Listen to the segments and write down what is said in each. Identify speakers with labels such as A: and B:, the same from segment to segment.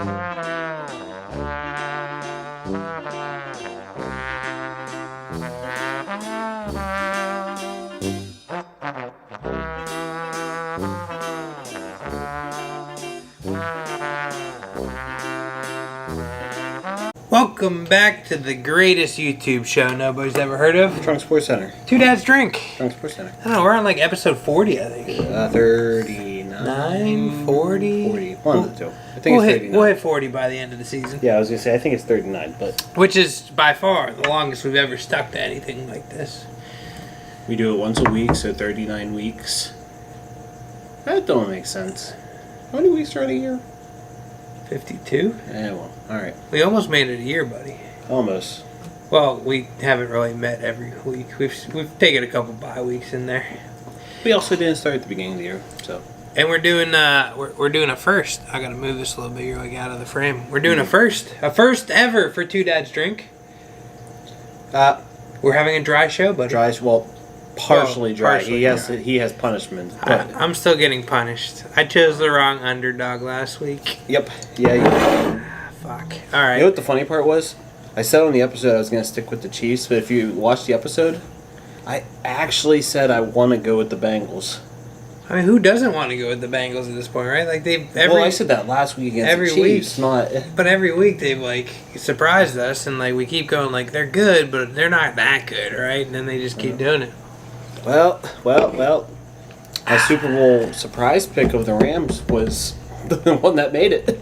A: Welcome back to the greatest YouTube show nobody's ever heard of.
B: Trunk Sports Center.
A: Two Dads Drink.
B: Trunk Sports Center.
A: I don't know, we're on like episode 40, I think.
B: 39.
A: 40?
B: 40. One of the two. I think it's 39.
A: We'll hit 40 by the end of the season.
B: Yeah, I was going to say, I think it's 39, but...
A: Which is by far the longest we've ever stuck to anything like this.
B: We do it once a week, so 39 weeks. That don't make sense. How many weeks are in a year?
A: 52?
B: Yeah, well, alright.
A: We almost made it a year, buddy.
B: Almost.
A: Well, we haven't really met every week. We've taken a couple bye weeks in there.
B: We also didn't start at the beginning of the year, so...
A: And we're doing we're doing a first. I gotta move this a little bit. You're like out of the frame. We're doing a first ever for Two Dads Drink. We're having a dry show, buddy.
B: Partially dry.
A: Partially
B: He has punishment. But
A: I'm still getting punished. I chose the wrong underdog last week.
B: Yep. Yeah. You
A: Fuck. All right.
B: You know what the funny part was? I said on the episode I was going to stick with the Chiefs, but if you watch the episode, I actually said I want to go with the Bengals.
A: I mean, who doesn't want to go with the Bengals at this point, right? Like
B: well, I said that last week against the Chiefs,
A: but every week they've like surprised us, and like we keep going like they're good, but they're not that good, right? And then they just keep doing it.
B: Well. My Super Bowl surprise pick of the Rams was the one that made it.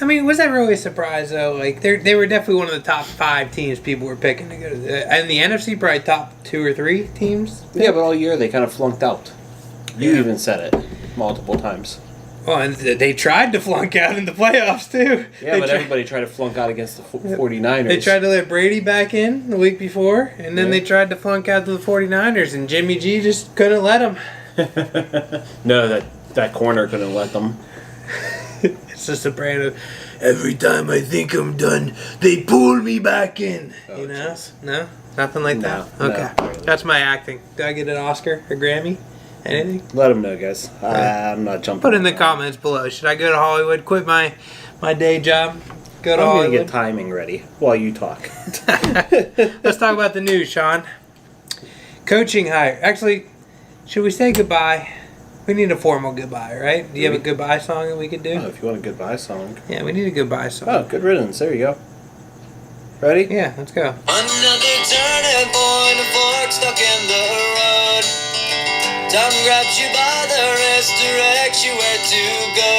A: I mean, was that really a surprise though? Like they were definitely one of the top 5 teams people were picking to go to and the NFC probably top 2 or 3 teams.
B: Yeah, but all year they kind of flunked out. You even said it multiple times.
A: Well, and they tried to flunk out in the playoffs too.
B: Yeah, but everybody tried to flunk out against the 49ers.
A: They tried to let Brady back in the week before, and then they tried to flunk out to the 49ers, and Jimmy G just couldn't let them.
B: No, that corner couldn't let them.
A: It's just a brand of, every time I think I'm done, they pull me back in.
B: Oh,
A: you know?
B: Geez.
A: No? Nothing like that?
B: No,
A: Okay.
B: no, really.
A: That's my acting. Do I get an Oscar or Grammy? Anything?
B: Let them know, guys. I'm not jumping.
A: Put in the comments below. Should I go to Hollywood, quit my day job, go to
B: I'm
A: Hollywood?
B: going to get timing ready while you talk.
A: Let's talk about the news, Sean. Coaching hire. Actually, should we say goodbye? We need a formal goodbye, right? Do you have a goodbye song that we could do?
B: Oh, if you want a goodbye song.
A: Yeah, we need a goodbye song.
B: Oh, good riddance. There you go. Ready?
A: Yeah, let's go.
C: Another turning point, a fork stuck in the road. Time grabs you by the wrist, directs you where to go.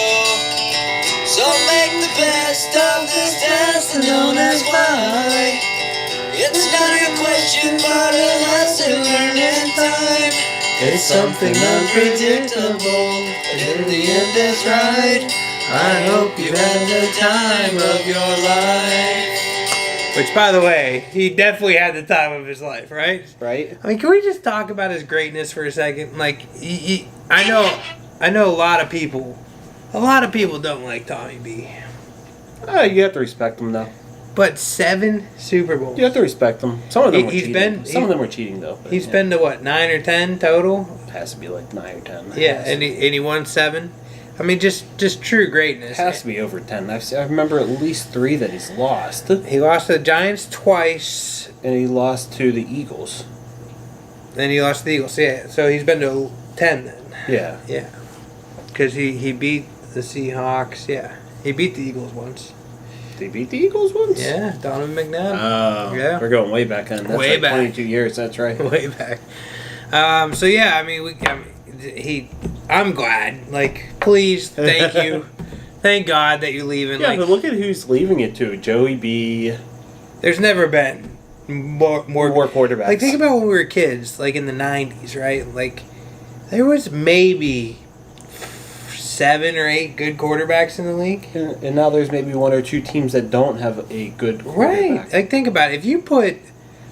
C: So make the best of this test known as why. It's not a question, but a lesson learned in time. It's something unpredictable, and in the end it's right. I hope you've had the time of your life.
A: Which, by the way, he definitely had the time of his life, right?
B: Right?
A: I mean, can we just talk about his greatness for a second? Like, I know a lot of people don't like Tommy B.
B: You have to respect them, though.
A: But 7 Super Bowls.
B: You have to respect them. Some of them were
A: He's
B: cheating.
A: been-
B: Some of them were cheating, though. But,
A: He's been to what, 9 or 10 total?
B: It has to be like 9 or 10.
A: Yeah, and he won 7. I mean, just true greatness.
B: It has to be over 10. I remember at least 3 that he's lost.
A: He lost to the Giants twice.
B: And he lost to the Eagles.
A: Then he lost to the Eagles. Yeah, so he's been to 10 then.
B: Yeah.
A: Yeah. Because he beat the Seahawks. Yeah. He beat the Eagles once.
B: They beat the Eagles once?
A: Yeah, Donovan McNabb.
B: Oh.
A: Yeah.
B: We're going way back then. That's
A: Way
B: like
A: back.
B: 22 years. That's right.
A: Way back. So yeah, I mean, I'm glad. Like, please, thank you, thank God that you're leaving.
B: Yeah,
A: like,
B: but look at who's leaving it to. Joey B.
A: There's never been more
B: quarterbacks.
A: Like, think about when we were kids, like in the '90s, right? Like, there was maybe 7 or 8 good quarterbacks in the league.
B: And now there's maybe 1 or 2 teams that don't have a good quarterback.
A: Right. Like, think about it. If you put...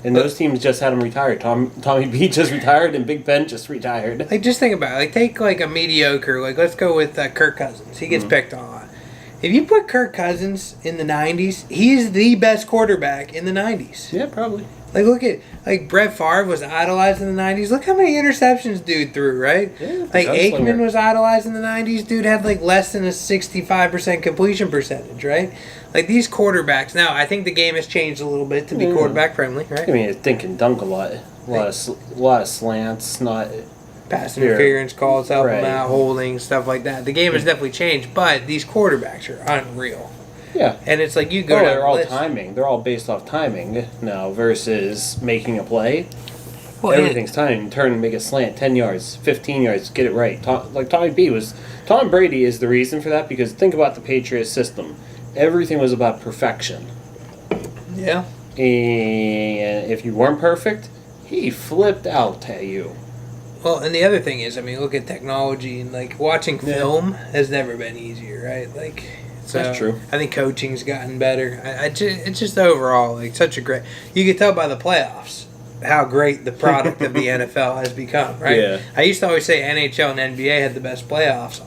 B: And those teams just had him retired. Tommy B just retired and Big Ben just retired.
A: Like, just think about it. Like, take, like, a mediocre... Like, let's go with Kirk Cousins. He gets picked on a lot. If you put Kirk Cousins in the 90s, he's the best quarterback in the 90s.
B: Yeah, probably.
A: Like, look at, like, Brett Favre was idolized in the 90s. Look how many interceptions dude threw, right?
B: Yeah,
A: Like,
B: gunslinger.
A: Aikman was idolized in the 90s. Dude had, like, less than a 65% completion percentage, right? Like, these quarterbacks. Now, I think the game has changed a little bit to be quarterback friendly, right?
B: I mean, it's think and dunk a lot. A lot of slants, not...
A: Pass interference calls, help them
B: Right.
A: out, holding, stuff like that. The game has definitely changed, but these quarterbacks are unreal.
B: Yeah.
A: And it's like you go down
B: they're
A: the
B: all
A: list.
B: timing. They're all based off timing now versus making a play.
A: Well,
B: Everything's timing. Turn and make a slant, 10 yards, 15 yards, get it right. Like Tommy B was... Tom Brady is the reason for that because think about the Patriots system. Everything was about perfection.
A: Yeah.
B: And if you weren't perfect, he flipped out at you.
A: Well, and the other thing is, I mean, look at technology and like watching film has never been easier, right? Like, so
B: That's true.
A: I think coaching's gotten better. It's just overall like such a great. You can tell by the playoffs how great the product of the NFL has become, right?
B: Yeah.
A: I used to always say NHL and NBA had the best playoffs.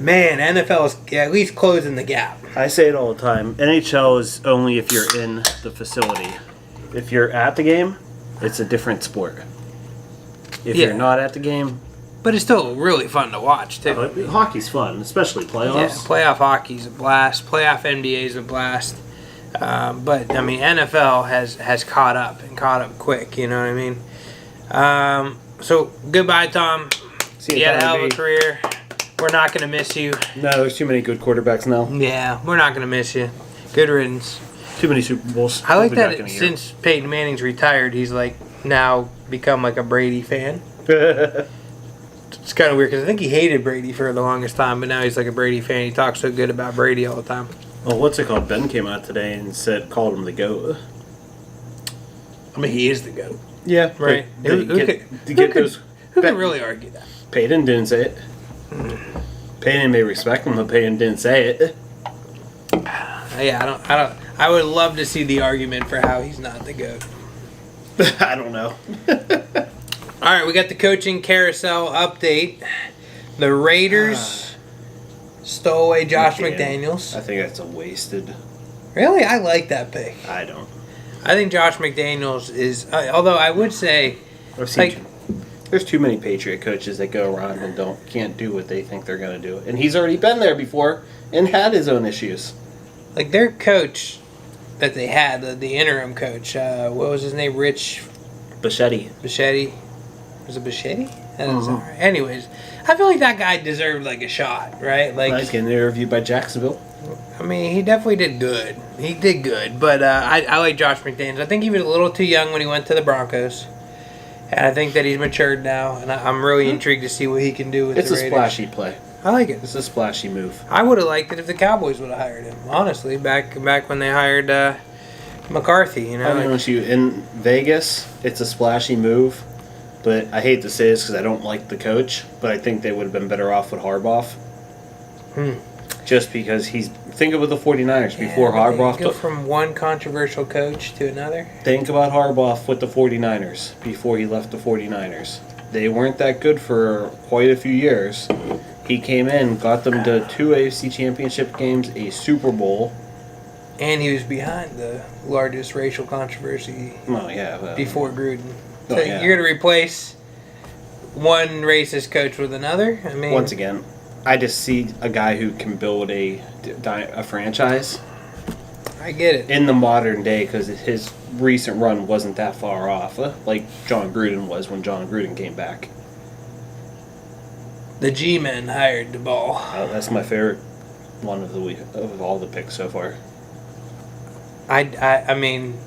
A: Man, NFL is at least closing the gap.
B: I say it all the time. NHL is only if you're in the facility. If you're at the game, it's a different sport. If
A: Yeah.
B: you're not at the game,
A: But it's still really fun to watch too.
B: hockey's fun, especially
A: Yeah,
B: playoffs.
A: playoff hockey's a blast. Playoff NBA is a blast. But I mean, NFL has caught up and caught up quick. You know what I mean? So goodbye, Tom.
B: See
A: You had a hell of
B: Tommy
A: a
B: B.
A: career. We're not gonna miss you.
B: No, there's too many good quarterbacks now.
A: Yeah, we're not gonna miss you. Good riddance.
B: Too many Super Bowls.
A: I like
B: We'll be back
A: that
B: in a year.
A: since Peyton Manning's retired, he's like now become like a Brady fan. It's kind of weird because I think he hated Brady for the longest time, but now he's like a Brady fan. He talks so good about Brady all the time.
B: Well, what's it called? Ben came out today and called him the GOAT.
A: I mean, he is the GOAT.
B: Yeah,
A: Right. Who could really argue that?
B: Peyton didn't say it. Peyton may respect him, but Peyton didn't say it.
A: Yeah, I would love to see the argument for how he's not the GOAT.
B: I don't know.
A: All right, we got the coaching carousel update. The Raiders stole away Josh McDaniels.
B: I think that's a wasted.
A: Really? I like that pick.
B: I don't.
A: I think Josh McDaniels is, although I would say,
B: I've seen
A: like,
B: there's too many Patriot coaches that go around and can't do what they think they're going to do. And he's already been there before and had his own issues.
A: like their coach that they had, the interim coach, what was his name? Rich
B: Bichetti.
A: Bichetti? Was it Bichetti? That doesn't sound right. Anyways, I feel like that guy deserved like a shot, right? Like,
B: getting interviewed by Jacksonville.
A: I mean, he definitely did good. He did good, but I like Josh McDaniels. I think he was a little too young when he went to the Broncos, and I think that he's matured now. And I'm really intrigued to see what he can do with
B: It's
A: the
B: a
A: Raiders.
B: splashy play.
A: I like it.
B: It's a splashy move.
A: I would have liked it if the Cowboys would have hired him. Honestly, back when they hired McCarthy, you know.
B: I don't know if you in Vegas, it's a splashy move, but I hate to say this because I don't like the coach, but I think they would have been better off with Harbaugh. Just because think about the 49ers before Harbaugh.
A: Go from one controversial coach to another.
B: Think about Harbaugh with the 49ers before he left the 49ers. They weren't that good for quite a few years. He came in, got them to 2 AFC Championship games, a Super Bowl.
A: And he was behind the largest racial controversy
B: Oh, yeah. Well,
A: before Gruden.
B: Oh,
A: So
B: yeah.
A: you're going to replace one racist coach with another? I mean,
B: once again, I just see a guy who can build a franchise
A: I get it.
B: in the modern day because his recent run wasn't that far off, like John Gruden was when John Gruden came back.
A: The G-men hired the ball.
B: That's my favorite one of the week of all the picks so far.
A: I mean,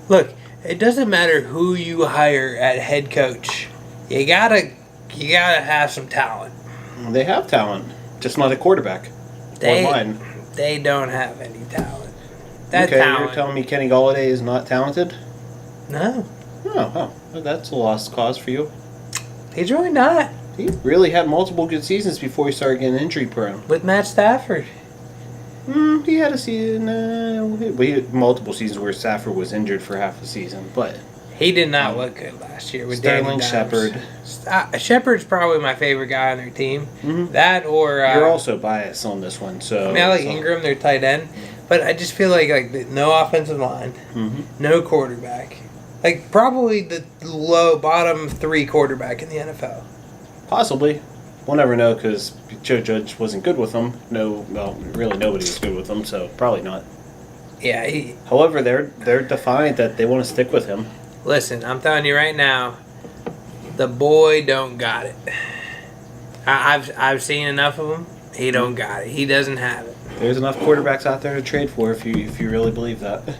A: look. It doesn't matter who you hire at head coach. You gotta have some talent.
B: They have talent, just not a quarterback.
A: They
B: Or line.
A: They don't have any talent. That
B: Okay,
A: talent.
B: you're telling me Kenny Golladay is not talented?
A: No,
B: Oh, well, that's a lost cause for you.
A: he's really not.
B: He really had multiple good seasons before he started getting injury prone.
A: With Matt Stafford.
B: He had a season. We had multiple seasons where Stafford was injured for half a season, but
A: He did not look good last year with
B: Sterling
A: Danny Dimes.
B: Shepard.
A: Shepard's probably my favorite guy on their team. That or
B: You're also biased on this one, so
A: I mean, I like Ingram, their tight end. But I just feel like no offensive line, no quarterback. Like, probably the bottom 3 quarterback in the NFL.
B: Possibly. We'll never know because Joe Judge wasn't good with them. Really nobody was good with them, so probably not.
A: Yeah.
B: However, they're defiant that they want to stick with him.
A: Listen, I'm telling you right now, the boy don't got it. I've seen enough of him. He don't got it. He doesn't have it.
B: There's enough quarterbacks out there to trade for if you really believe that.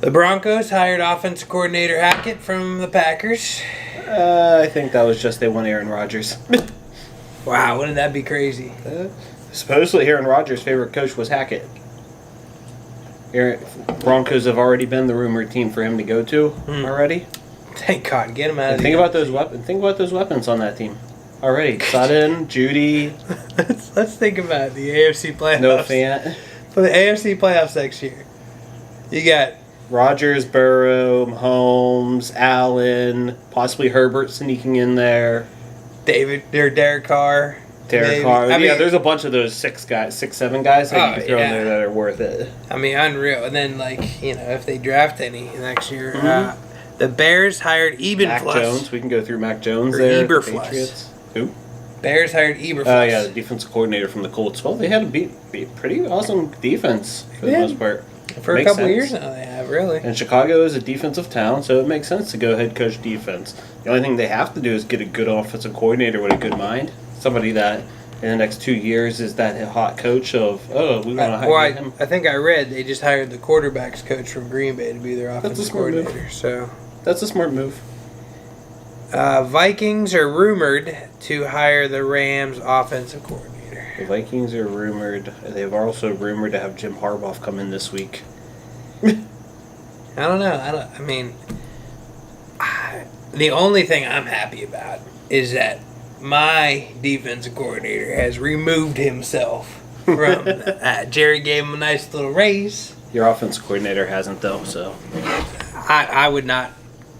A: The Broncos hired offensive coordinator Hackett from the Packers.
B: I think that was just they want Aaron Rodgers.
A: Wow, wouldn't that be crazy?
B: Supposedly Aaron Rodgers' favorite coach was Hackett. Broncos have already been the rumored team for him to go to already.
A: Thank God, get him out of
B: Think about those weapons. Think about those weapons on that team already. Sutton, Judy.
A: Let's think about the AFC playoffs.
B: No Fant.
A: For the AFC playoffs next year, you got
B: Rodgers, Burrow, Mahomes, Allen, possibly Herbert sneaking in there.
A: Derek Carr.
B: Derek Carr. There's a bunch of those 7 guys that you can throw in there that are worth it.
A: I mean, unreal. And then, if they draft any next year, the Bears hired Eberflus.
B: Mac Jones. We can go through Mac Jones there.
A: Eberflus.
B: Patriots. Who?
A: Bears hired Eberflus.
B: Oh, yeah, the defensive coordinator from the Colts. Well, they had a pretty awesome defense for the most part.
A: For a couple of years now, they have, really.
B: And Chicago is a defensive town, so it makes sense to go head coach defense. The only thing they have to do is get a good offensive coordinator with a good mind. Somebody that in the next 2 years is that hot coach of, we want to hire him.
A: I think I read they just hired the quarterback's coach from Green Bay to be their offensive coordinator. So
B: that's a smart move.
A: Vikings are rumored to hire the Rams offensive coordinator.
B: The Vikings are rumored. They've also rumored to have Jim Harbaugh come in this week.
A: I don't know. The only thing I'm happy about is that my defensive coordinator has removed himself from Jerry gave him a nice little raise.
B: Your offensive coordinator hasn't, though, so.
A: I would not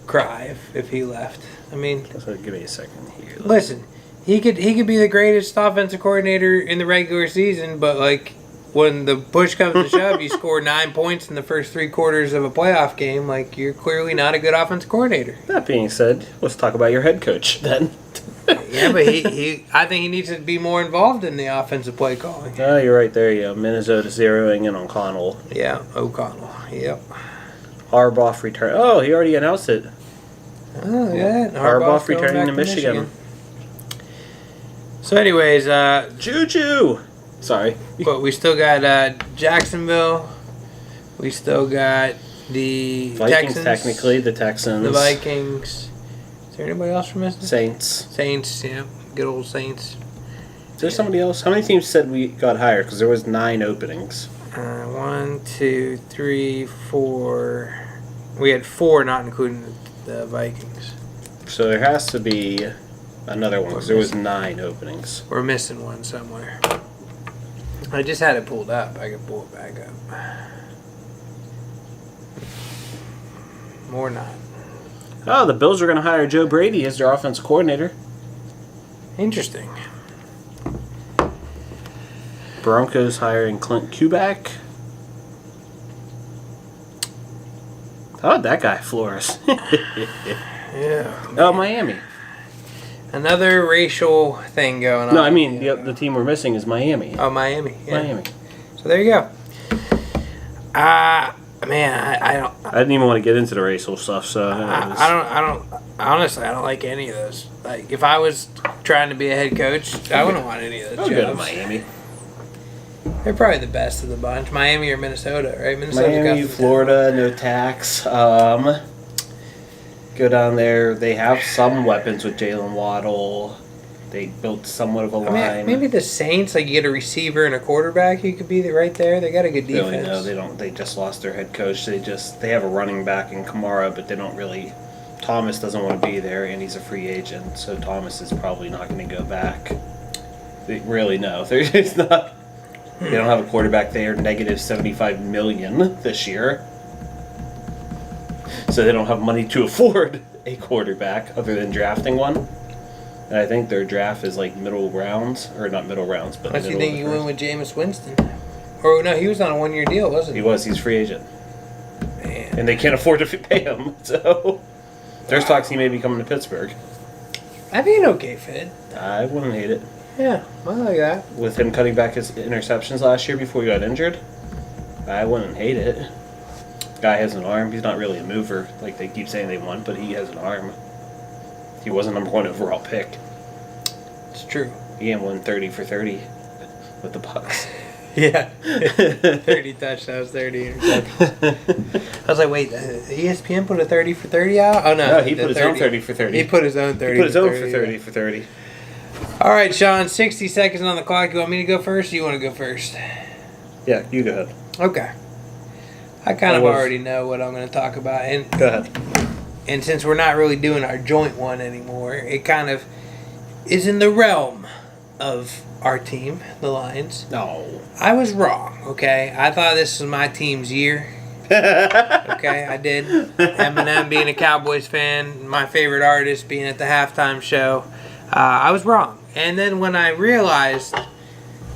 A: cry if he left.
B: So give me a second here.
A: Listen, he could be the greatest offensive coordinator in the regular season, but when the push comes to shove, you score 9 points in the first 3 quarters of a playoff game. You're clearly not a good offensive coordinator.
B: That being said, let's talk about your head coach then.
A: Yeah, but I think he needs to be more involved in the offensive play calling.
B: Oh, you're right there. Yeah, Minnesota zeroing in on Connell.
A: Yeah, O'Connell. Yep.
B: Harbaugh return. Oh, he already announced it.
A: Oh, yeah.
B: Harbaugh returning to Michigan.
A: So, anyways,
B: Juju. Sorry.
A: But we still got Jacksonville. We still got the
B: Vikings,
A: Texans.
B: technically, the Texans.
A: The Vikings. Is there anybody else from missing? Saints, yeah. Good old Saints.
B: Is there somebody else? How many teams said we got hired? Because there was 9 openings.
A: 1, 2, 3, 4. We had 4, not including the Vikings.
B: So there has to be another one, because there was 9 openings.
A: We're missing one somewhere. I just had it pulled up. I can pull it back up. More not.
B: Oh, the Bills are going to hire Joe Brady as their offensive coordinator.
A: Interesting.
B: Broncos hiring Clint Kubiak. How about that guy, Flores?
A: Yeah.
B: Oh, Miami.
A: Another racial thing going on.
B: No, I mean, the team we're missing is Miami.
A: Oh, Miami. Yeah.
B: Miami.
A: So there you go. Man, I don't.
B: I didn't even want to get into the racial stuff, so.
A: I don't. Honestly, I don't like any of those. If I was trying to be a head coach, I wouldn't want any of those
B: I'll
A: jobs.
B: go to Miami.
A: They're probably the best of the bunch. Miami or Minnesota, right?
B: Miami, Florida, no tax. Go down there. They have some weapons with Jalen Waddle. They built somewhat of a line.
A: Maybe the Saints, you get a receiver and a quarterback, you could be right there. They got a good defense.
B: Really, no, they don't. They just lost their head coach. They have a running back in Kamara, but they don't really. Thomas doesn't want to be there, and he's a free agent, so Thomas is probably not going to go back. It's not. They don't have a quarterback there. Negative $75 million this year, so they don't have money to afford a quarterback other than drafting one. And I think their draft is middle rounds, or not middle rounds, but
A: What do you think you win with Jameis Winston? Or no, he was on a 1-year deal, wasn't he?
B: He was. He's free agent.
A: Man.
B: And they can't afford to pay him. So there's talks he may be coming to Pittsburgh.
A: That'd be an okay fit.
B: I wouldn't hate it.
A: Yeah, I like that.
B: With him cutting back his interceptions last year before he got injured, I wouldn't hate it. Guy has an arm. He's not really a mover like they keep saying they want, but he has an arm. He was a number 1 overall pick.
A: It's true.
B: He won 30 for 30 with the Bucks.
A: Yeah. 30 touchdowns, 30 interceptions. I was like, wait, ESPN put a 30 for 30 out? Oh, no.
B: No, he put his own 30 for 30.
A: He put his own 30
B: He put his own
A: for
B: for 30 for 30.
A: All right, Sean, 60 seconds on the clock. You want me to go first or you want to go first?
B: Yeah, you go ahead.
A: Okay. I kind of already know what I'm going to talk about. And
B: Go ahead.
A: And since we're not really doing our joint one anymore, it kind of is in the realm of our team, the Lions.
B: No.
A: I was wrong, okay? I thought this was my team's year. Okay, I did. Eminem being a Cowboys fan, my favorite artist being at the halftime show. I was wrong. And then when I realized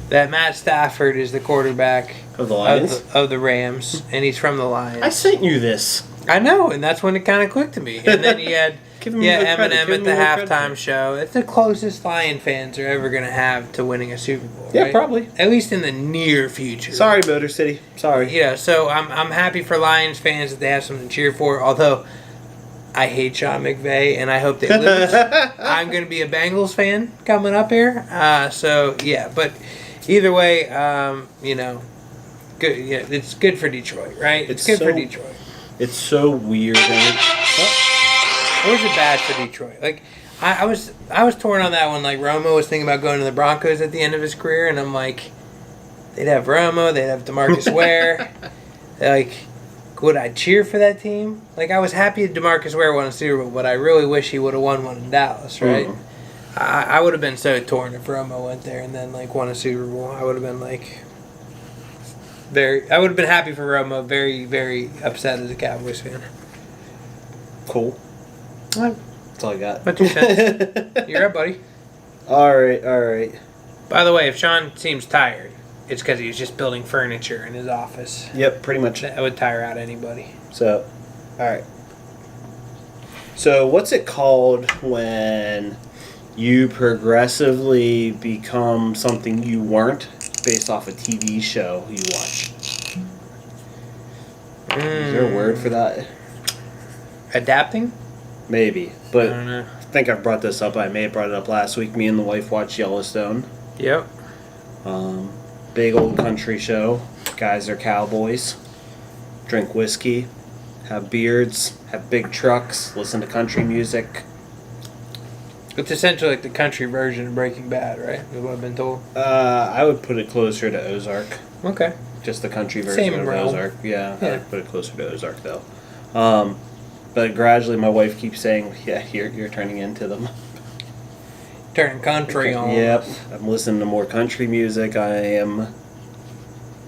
A: that Matt Stafford is the quarterback
B: Of the Lions?
A: of the Rams, and he's from the Lions.
B: I sent you this.
A: I know, and that's when it kind of clicked to me. And then you had Eminem at the halftime show. It's the closest Lion fans are ever going to have to winning a Super Bowl.
B: Yeah,
A: right?
B: probably.
A: At least in the near future.
B: Sorry, Motor City. Sorry.
A: Yeah, so I'm happy for Lions fans that they have something to cheer for. Although I hate Sean McVay, and I hope they lose. I'm going to be a Bengals fan coming up here. So yeah, but either way, good. Yeah, it's good for Detroit, right? It's good for Detroit.
B: It's so weird.
A: Or is it bad for Detroit? Like, I was torn on that one. Like, Romo was thinking about going to the Broncos at the end of his career, and I'm like, they'd have Romo, they'd have DeMarcus Ware. Like, would I cheer for that team? Like, I was happy DeMarcus Ware won a Super Bowl, but I really wish he would have won one in Dallas, right? Mm-hmm. I would have been so torn if Romo went there and then, like, won a Super Bowl. I would have been, like... I would have been happy for Romo, very, very upset as a Cowboys fan.
B: Cool.
A: What?
B: That's all I got.
A: But 2 cents. You're up, buddy.
B: All right.
A: By the way, if Sean seems tired, it's because he was just building furniture in his office.
B: Yep, pretty much.
A: That would tire out anybody.
B: So, all right. So, what's it called when you progressively become something you weren't based off a TV show you watch? Is there a word for that?
A: Adapting?
B: Maybe, but
A: I don't know.
B: I think I brought this up. I may have brought it up last week. Me and the wife watched Yellowstone.
A: Yep.
B: Big old country show. Guys are cowboys. Drink whiskey. Have beards. Have big trucks. Listen to country music.
A: It's essentially like the country version of Breaking Bad, right? Is what I've been told.
B: I would put it closer to Ozark.
A: Okay.
B: Just the country version
A: Same
B: of
A: realm.
B: Ozark. Yeah,
A: Yeah.
B: I'd put it closer to Ozark though. But gradually my wife keeps saying, yeah, you're turning into them.
A: Turning country on.
B: Yep. I'm listening to more country music. I am...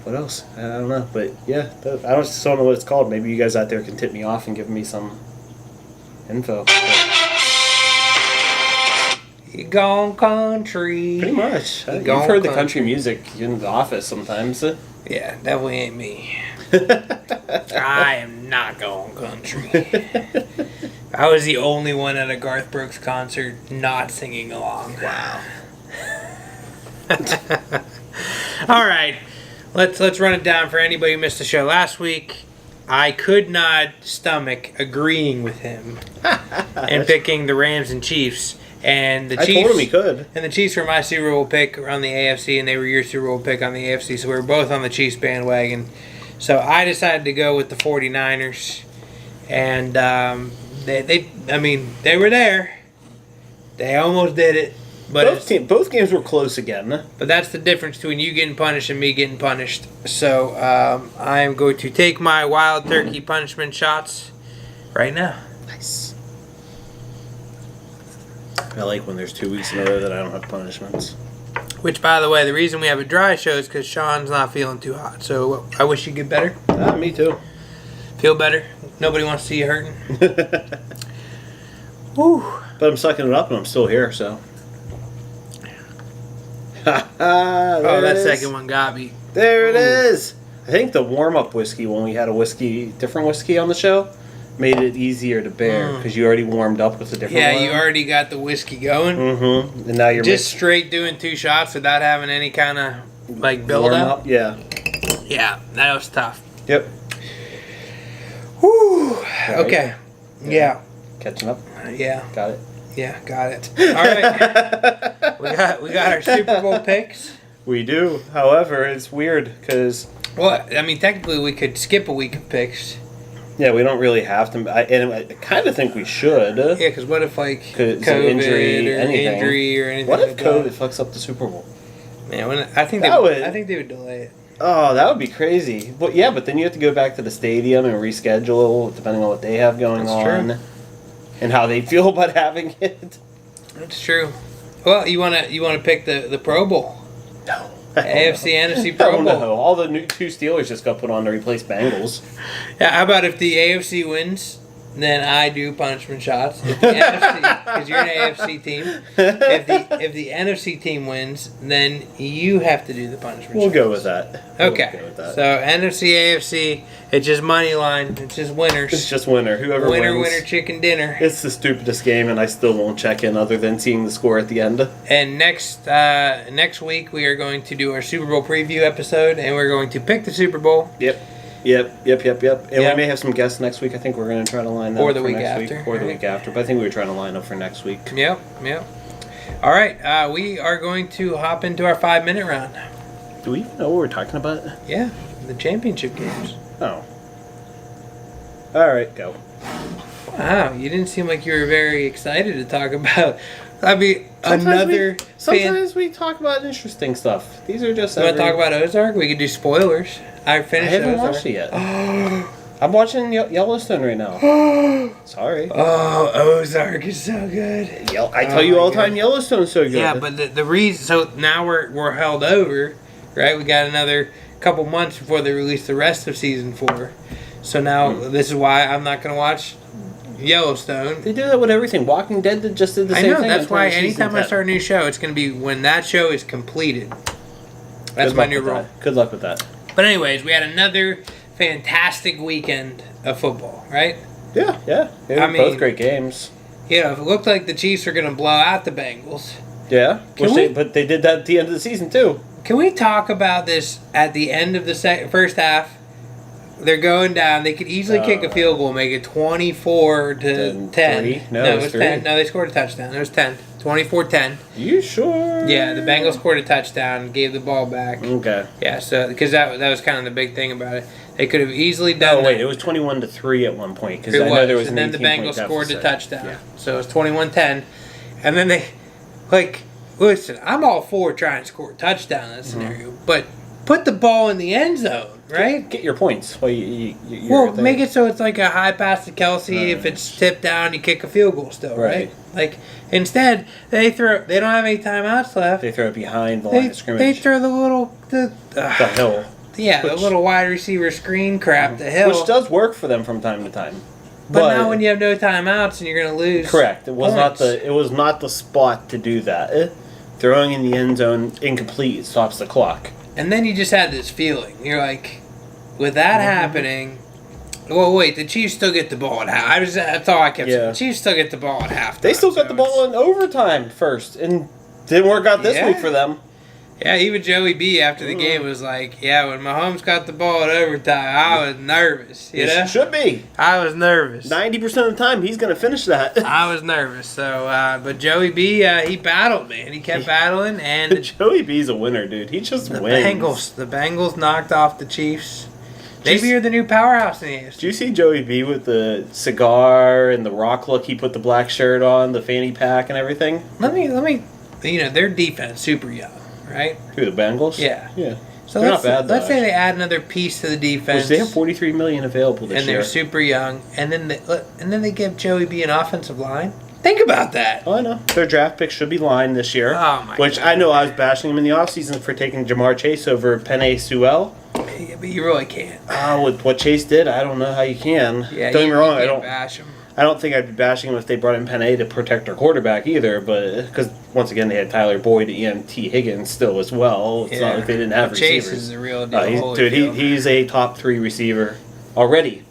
B: What else? I don't know. But yeah, I just don't know what it's called. Maybe you guys out there can tip me off and give me some info.
A: You gone country.
B: Pretty much. You've
A: gone
B: heard the
A: country.
B: country music in the office sometimes.
A: Yeah, definitely ain't me. I am not going country. I was the only one at a Garth Brooks concert not singing along.
B: Wow.
A: All right, let's run it down for anybody who missed the show last week. I could not stomach agreeing with him and picking the Rams and Chiefs. And the Chiefs,
B: I told him he could.
A: And the Chiefs were my Super Bowl pick on the AFC, and they were your Super Bowl pick on the AFC. So we were both on the Chiefs bandwagon. So I decided to go with the 49ers. And they were there. They almost did it. But
B: both games were close again.
A: But that's the difference between you getting punished and me getting punished. So I am going to take my wild turkey punishment shots right now.
B: Nice. I like when there's 2 weeks in a row that I don't have punishments.
A: Which, by the way, the reason we have a dry show is because Sean's not feeling too hot. So I wish you get better.
B: Me too.
A: Feel better. Nobody wants to see you hurting. Woo.
B: But I'm sucking it up and I'm still here, so.
A: Oh, that second one got me.
B: There it
A: Ooh.
B: is. I think the warm-up whiskey, when we had a different whiskey on the show, made it easier to bear because you already warmed up with a different one.
A: Yeah, you already got the whiskey going.
B: Mm-hmm. And now you're
A: just straight doing 2 shots without having any kind of like build up.
B: Yeah.
A: Yeah, that was tough.
B: Yep.
A: Whew.
B: Right.
A: Okay. Yeah.
B: Catching up.
A: Yeah.
B: Got it.
A: Yeah, got it. All right. we got our Super Bowl picks.
B: We do. However, it's weird because...
A: Well, I mean, technically we could skip a week of picks.
B: Yeah, we don't really have to. And I kind of think we should.
A: Yeah, because what if like
B: COVID
A: COVID
B: injury,
A: or
B: anything.
A: injury or anything?
B: What if
A: like
B: COVID
A: that?
B: fucks up the Super Bowl?
A: Man, I think they would delay it.
B: Oh, that would be crazy. But yeah, but then you have to go back to the stadium and reschedule depending on what they have going on.
A: True.
B: And how they feel about having it.
A: That's true. Well, you wanna pick the Pro Bowl?
B: No.
A: AFC NFC Pro Bowl.
B: No. All the new 2 Steelers just got put on to replace Bengals.
A: Yeah, how about if the AFC wins, then I do punishment shots. If the NFC, because you're an AFC team, if the NFC team wins, then you have to do the punishment
B: We'll
A: shots.
B: go with that.
A: Okay.
B: We'll go with that.
A: So NFC, AFC, it's just money line. It's just winners.
B: It's just winner. Whoever
A: winner,
B: wins.
A: winner, chicken dinner.
B: It's the stupidest game, and I still won't check in other than seeing the score at the end.
A: And next week we are going to do our Super Bowl preview episode, and we're going to pick the Super Bowl.
B: Yep. And we may have some guests next week. I think we're going to try to line that
A: Or
B: up
A: the
B: for
A: week
B: next
A: after.
B: week. Or the week after. But I think we were trying to line up for next week.
A: Yep. All right, we are going to hop into our 5-minute round.
B: Do we even know what we're talking about?
A: Yeah, the championship games.
B: Oh. All right, go.
A: Wow, you didn't seem like you were very excited to talk about. I mean,
B: Sometimes we talk about interesting stuff. These are just...
A: You want to talk about Ozark? We could do spoilers. I finished
B: I haven't
A: Ozark.
B: watched it yet. I'm watching Yellowstone right now. Sorry.
A: Oh, Ozark is so good.
B: I tell you all the time, Yellowstone's so good.
A: Yeah, but the reason... So now we're held over, right? We got another couple months before they release the rest of season 4. So now this is why I'm not going to watch Yellowstone.
B: They do that with everything. Walking Dead just did the same thing.
A: I know, that's why
B: until season
A: anytime I
B: 10.
A: start a new show, it's going to be when that show is completed. That's my new rule.
B: Good luck with that.
A: But anyways, we had another fantastic weekend of football, right?
B: Yeah. They were both great games.
A: Yeah, it looked like the Chiefs are going to blow out the Bengals.
B: Yeah, but they did that at the end of the season too.
A: Can we talk about this at the end of the first half? They're going down. They could easily kick a field goal, make it 24-10.
B: 3? No, it was
A: 10.
B: 3.
A: No, they scored a touchdown. It was 10. 24-10.
B: You sure?
A: Yeah, the Bengals scored a touchdown, gave the ball back.
B: Okay.
A: Yeah, so because that was kind of the big thing about it. They could have easily done.
B: Oh wait, it was 21-3 at one point because I know there was
A: and
B: an
A: then the
B: 18-point
A: Bengals scored the
B: deficit.
A: touchdown.
B: Yeah.
A: So it was 21-10, and then they listen. I'm all for trying to score a touchdown in that scenario, but put the ball in the end zone, right?
B: Get your points. Well, you're
A: Well,
B: there.
A: make it so it's like a high pass to Kelsey. If it's tipped down, you kick a field goal still, right? Like instead, they don't have any timeouts left.
B: They throw it behind the line of scrimmage.
A: They throw the
B: hill.
A: Yeah, the little wide receiver screen crap, the hill.
B: Which does work for them from time to time.
A: But now when you have no timeouts and you're going to lose.
B: Correct. It was
A: points.
B: not the spot to do that. Throwing in the end zone incomplete stops the clock.
A: And then you just had this feeling. You're like, with that happening, well, wait, the Chiefs still get the ball at half. That's all I kept saying. The Chiefs still get the ball at half.
B: They still got the ball in overtime first, and didn't work out this week for them.
A: Yeah, even Joey B after the game was like, yeah, when Mahomes got the ball at overtime, I was nervous. You know?
B: Should be.
A: I was nervous.
B: 90% of the time, he's going to finish that.
A: I was nervous. So, but Joey B, he battled, man. He kept battling, and
B: Joey B's a winner, dude. He just wins.
A: The Bengals knocked off the Chiefs. Maybe you're the new powerhouse in the AFC.
B: Did you see Joey B with the cigar and the rock look? He put the black shirt on, the fanny pack, and everything.
A: Let me. Their defense super young, right?
B: Who, the Bengals?
A: Yeah. So
B: they're not bad.
A: Let's say they add another piece to the defense.
B: Which they have $43 million available this
A: and
B: year,
A: they're super young, and then they give Joey B an offensive line. Think about that.
B: Oh, I know. Their draft pick should be lined this year.
A: Oh my
B: which
A: God.
B: I know I was bashing him in the offseason for taking Jamar Chase over Penei Sewell.
A: Yeah, but you really can't.
B: With what Chase did, I don't know how you can.
A: Yeah,
B: don't get me wrong,
A: you can't bash him.
B: I don't think I'd be bashing them if they brought in Penei to protect their quarterback either, but because once again they had Tyler Boyd, EMT Higgins still as well. It's not like they didn't have
A: Chase
B: receivers.
A: is the real deal.
B: He's a top 3 receiver already.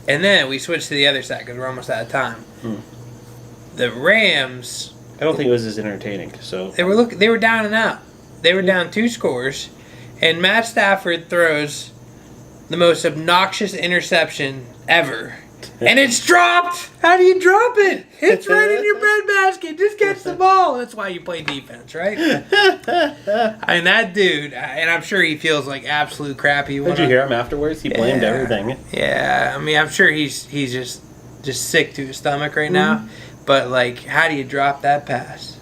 A: And then we switched to the other side because we're almost out of time. The Rams.
B: I don't think it was as entertaining. So
A: They were down and out. They were down 2 scores, and Matt Stafford throws the most obnoxious interception ever. And it's dropped! How do you drop it? It's right in your breadbasket. Just catch the ball. That's why you play defense, right? I mean, that dude, and I'm sure he feels like absolute crap.
B: Did you hear him afterwards? He blamed everything.
A: Yeah, I mean, I'm sure he's just sick to his stomach right now. But, like, how do you drop that pass?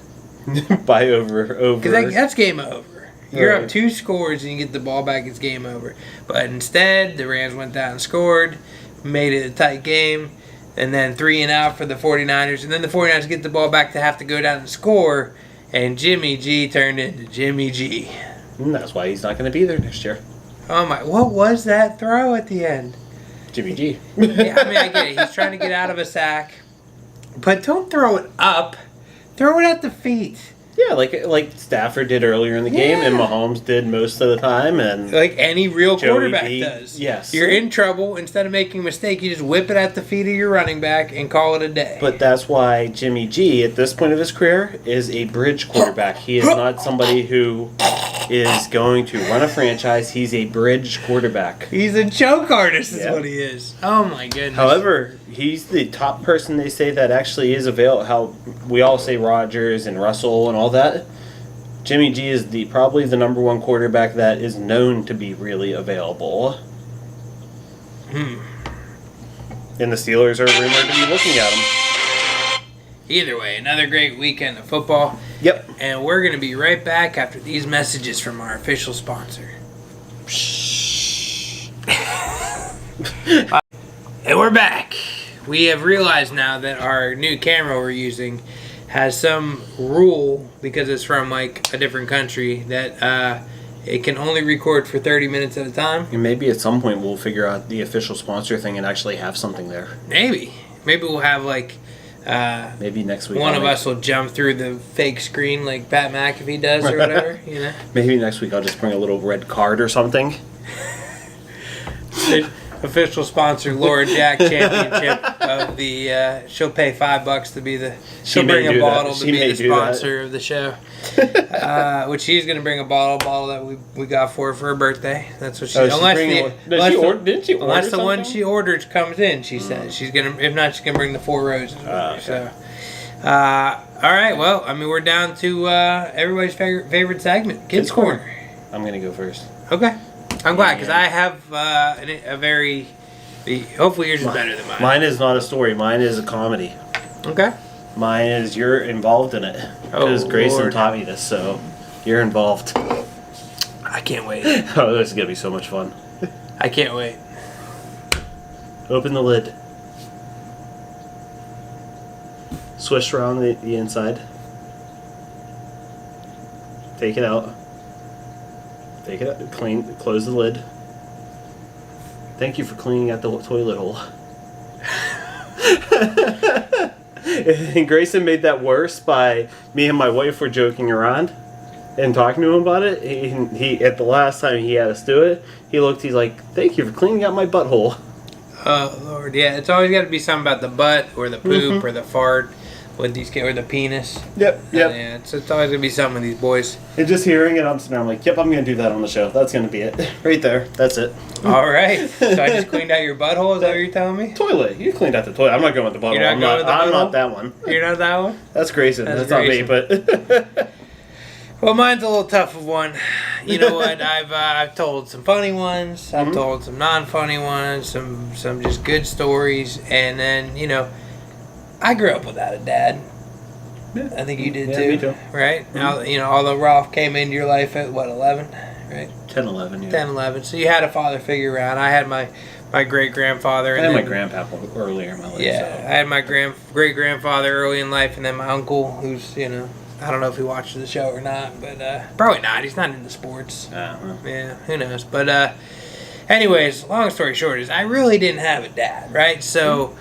B: By over.
A: Because that's game over. You're
B: Right.
A: up 2 scores and you get the ball back, it's game over. But instead, the Rams went down and scored, made it a tight game, and then 3 and out for the 49ers. And then the 49ers get the ball back to have to go down and score, and Jimmy G turned into Jimmy G.
B: And that's why he's not going to be there next year.
A: Oh my, what was that throw at the end?
B: Jimmy G.
A: Yeah, I mean, I get it. He's trying to get out of a sack. But don't throw it up. Throw it at the feet.
B: Yeah, like Stafford did earlier in the game, and Mahomes did most of the time, and
A: like any real
B: Joey
A: quarterback
B: B,
A: does.
B: yes.
A: You're in trouble. Instead of making a mistake, you just whip it at the feet of your running back and call it a day.
B: But that's why Jimmy G, at this point of his career, is a bridge quarterback. He is not somebody who is going to run a franchise. He's a bridge quarterback.
A: He's a choke artist is
B: Yeah.
A: what he is. Oh, my goodness.
B: However, he's the top person they say that actually is available. How we all say Rodgers and Russell and all that. Jimmy G is probably the number 1 quarterback that is known to be really available. And the Steelers are rumored to be looking at him.
A: Either way, another great weekend of football.
B: Yep.
A: And we're going to be right back after these messages from our official sponsor. And we're back. We have realized now that our new camera we're using has some rule, because it's from like a different country, that it can only record for 30 minutes at a time.
B: And maybe at some point we'll figure out the official sponsor thing and actually have something there.
A: Maybe we'll have like
B: Maybe next week.
A: one of us will jump through the fake screen like Pat McAfee does or whatever, you know.
B: Maybe next week I'll just bring a little red card or something.
A: Official sponsor Laura Jack Championship of the. She'll pay $5 to be the. She'll bring a bottle to be the sponsor of the show. Which she's gonna bring a bottle that we got for her birthday. That's what she.
B: Didn't she order
A: unless the one
B: something?
A: she orders comes in, she says she's gonna. If not, she's gonna bring the 4 roses.
B: Okay.
A: So. All right. Well, I mean, we're down to everybody's favorite segment, Kids Corner.
B: I'm gonna go first.
A: Okay. I'm glad because I have a very. Hopefully yours is better than mine.
B: Mine is not a story. Mine is a comedy.
A: Okay.
B: Mine is you're involved in it because Grayson
A: Lord.
B: taught me this, so you're involved.
A: I can't wait.
B: Oh, this is gonna be so much fun.
A: I can't wait.
B: Open the lid. Swish around the inside. Take it out. Take it out. Clean. Close the lid. Thank you for cleaning out the toilet hole. And Grayson made that worse by me and my wife were joking around and talking to him about it. He at the last time he had us do it, he's like, "Thank you for cleaning out my butthole."
A: Oh Lord, yeah. It's always got to be something about the butt or the poop or the fart with these kids or the penis.
B: Yep.
A: Yeah, it's always gonna be something with these boys.
B: And just hearing it, I'm sitting there, I'm like, "Yep, I'm gonna do that on the show. That's gonna be it, right there. That's it."
A: All right. So I just cleaned out your butthole. Is that what you're telling me?
B: Toilet. You cleaned out the toilet. I'm not going with the butthole.
A: You're not going with the
B: I'm
A: butthole?
B: not that one.
A: You're not that one.
B: That's Grayson.
A: That's
B: That's not me. But
A: Well, mine's a little tough of one. You know what? I've told some funny ones. I've told some non-funny ones. Some just good stories. And then I grew up without a dad.
B: Yeah.
A: I think you did
B: Yeah,
A: too.
B: me too.
A: Right? Now, although Ralph came into your life at 11, right?
B: 10, 11. Yeah.
A: 10, 11. So you had a father figure around. I had my great grandfather.
B: I had my grandpa earlier in my life.
A: Yeah,
B: So.
A: I had my great grandfather early in life, and then my uncle, who's I don't know if he watches the show or not, but probably not. He's not into sports.
B: Well.
A: Yeah, who knows? But anyways, long story short is I really didn't have a dad, right? So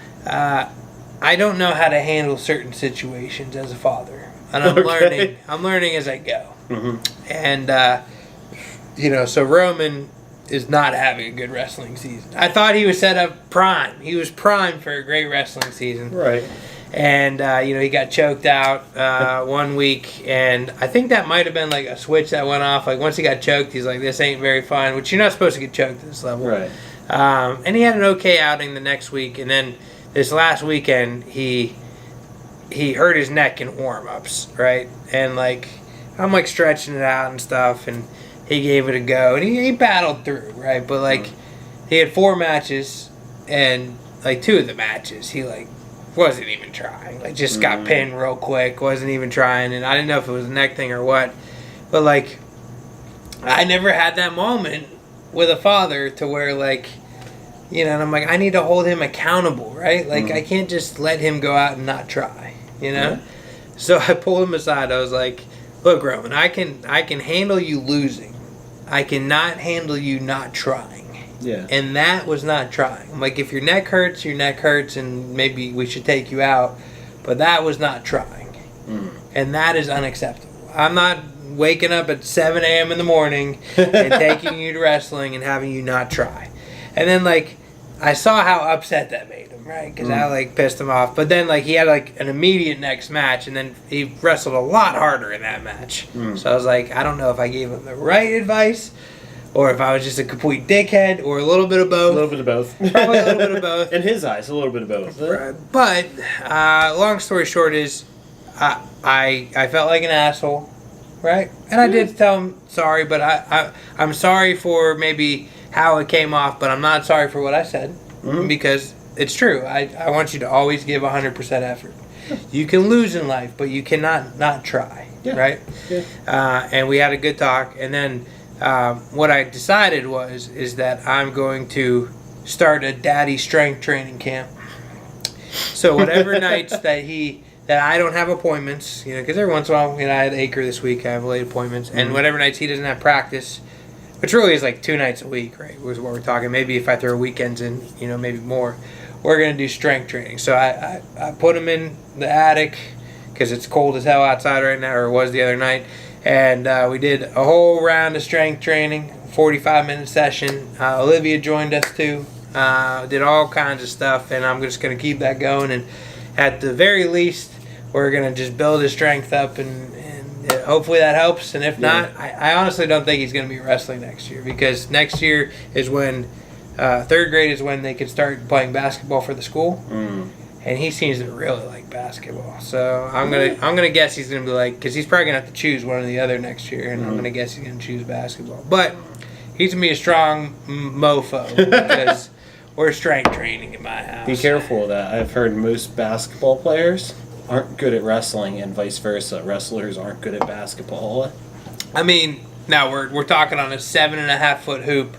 A: I don't know how to handle certain situations as a father, and I'm learning as I go.
B: Mm-hmm.
A: And so Roman is not having a good wrestling season. I thought he was set up prime. He was prime for a great wrestling season.
B: Right.
A: And, he got choked out 1 week. And I think that might have been like a switch that went off. Like, once he got choked, he's like, this ain't very fun, which you're not supposed to get choked at this level.
B: Right.
A: And he had an okay outing the next week. And then this last weekend, he hurt his neck in warm-ups, right? And, like, I'm, like, stretching it out and stuff. And he gave it a go. And he battled through, right? But, like, he had 4 matches. And, like, 2 of the matches, he, like, wasn't even trying. Like, just got pinned real quick. Wasn't even trying. And I didn't know if it was a neck thing or what. But, like, I never had that moment with a father to where, like, and I'm like, I need to hold him accountable, right? Like, I can't just let him go out and not try,
B: Yeah.
A: So I pulled him aside. I was like, look, Roman, I can handle you losing. I cannot handle you not trying.
B: Yeah.
A: And that was not trying. I'm like, if your neck hurts, and maybe we should take you out. But that was not trying. And that is unacceptable. I'm not waking up at 7 a.m. in the morning and taking you to wrestling and having you not try. And then, like, I saw how upset that made him, right? Because I, like, pissed him off. But then, like, he had, like, an immediate next match, and then he wrestled a lot harder in that match. So I was like, I don't know if I gave him the right advice or if I was just a complete dickhead or a little bit of both.
B: A little bit of both.
A: Probably a little bit of both.
B: In his eyes, a little bit of both.
A: But long story short is I felt like an asshole, right? And I did tell him sorry, but I'm sorry for maybe how it came off, but I'm not sorry for what I said because it's true. I want you to always give 100% effort. You can lose in life, but you cannot not try, right? Yeah. And we had a good talk, and then what I decided is that I'm going to start a daddy strength training camp. So whatever nights that I don't have appointments, because every once in a while, I had Acre this week, I have late appointments, and whatever nights he doesn't have practice, which really is like 2 nights a week, right, was what we're talking. Maybe if I throw weekends in, maybe more, we're going to do strength training. So I put him in the attic because it's cold as hell outside right now, or it was the other night, and we did a whole round of strength training, 45-minute session. Olivia joined us too, did all kinds of stuff, and I'm just going to keep that going, and at the very least, we're going to just build his strength up, and hopefully that helps. And if not, I honestly don't think he's going to be wrestling next year, because next year is when 3rd grade is when they can start playing basketball for the school. And he seems to really like basketball. So I'm gonna guess he's going to be like, because he's probably going to have to choose one or the other next year, and I'm going to guess he's going to choose basketball. But he's going to be a strong mofo because we're strength training in my house.
B: Be careful of that. I've heard most basketball players aren't good at wrestling, and vice versa. Wrestlers aren't good at basketball.
A: I mean, now we're talking on a 7.5-foot hoop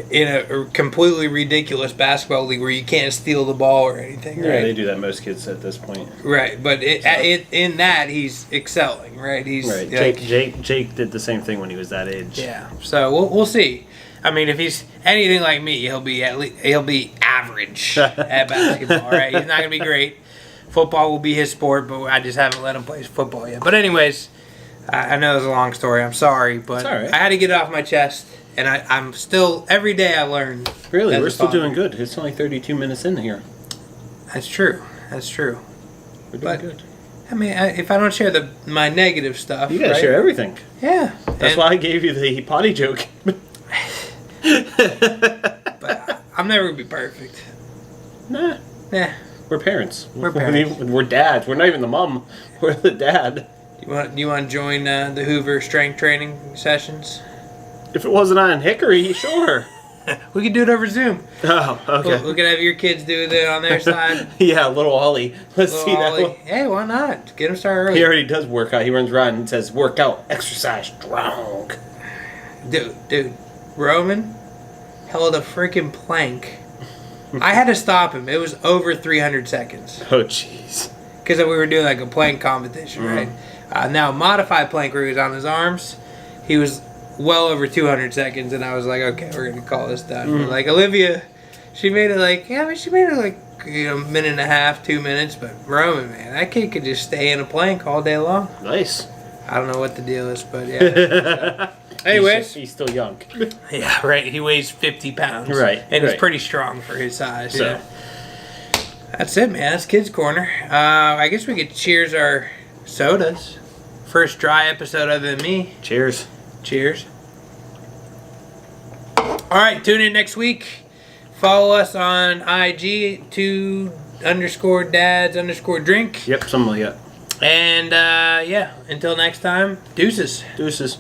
A: in a completely ridiculous basketball league where you can't steal the ball or anything, right?
B: Yeah, they do that, most kids at this point.
A: Right, but in that he's excelling, right? He's
B: right.
A: Like,
B: Jake did the same thing when he was that age.
A: Yeah, so we'll see. I mean, if he's anything like me, he'll be average at basketball, right? He's not gonna be great. Football will be his sport, but I just haven't let him play football yet. But anyways, I know it's a long story. I'm sorry, but
B: it's all right.
A: I had to get it off my chest, and I'm still, every day I learn.
B: Really, we're still doing good. It's only 32 minutes in here.
A: That's true.
B: We're doing good.
A: I mean, if I don't share my negative stuff,
B: you gotta
A: right?
B: share everything.
A: Yeah.
B: That's why I gave you the potty joke.
A: But I'm never gonna be perfect.
B: Nah. We're parents.
A: We're parents.
B: We're dads. We're not even the mom. We're the dad.
A: Do you want to join the Hoover strength training sessions?
B: If it wasn't on Hickory, sure.
A: We could do it over Zoom.
B: Oh, okay.
A: We could have your kids do it on their side.
B: Yeah, little Ollie. Let's see that one.
A: Hey, why not? Get him started early.
B: He already does work out. He runs around and says, work out, exercise, strong.
A: Dude, Roman held a freaking plank. I had to stop him. It was over 300 seconds.
B: Oh, jeez.
A: Because we were doing like a plank competition, right? Now, modified plank where he was on his arms, he was well over 200 seconds, and I was like, okay, we're going to call this done. But like Olivia, she made it like minute and a half, 2 minutes. But Roman, man, that kid could just stay in a plank all day long.
B: Nice.
A: I don't know what the deal is, but yeah. Anyways,
B: he's still young.
A: Yeah, right. He weighs 50 pounds.
B: Right.
A: And he's
B: right.
A: pretty strong for his size.
B: So.
A: Yeah. That's it, man. That's Kids Corner. I guess we could cheers our sodas. First dry episode other than me.
B: Cheers.
A: Cheers. All right, tune in next week. Follow us on IG, 2_dads_drink.
B: Yep, something like that.
A: And, yeah, until next time, deuces.
B: Deuces.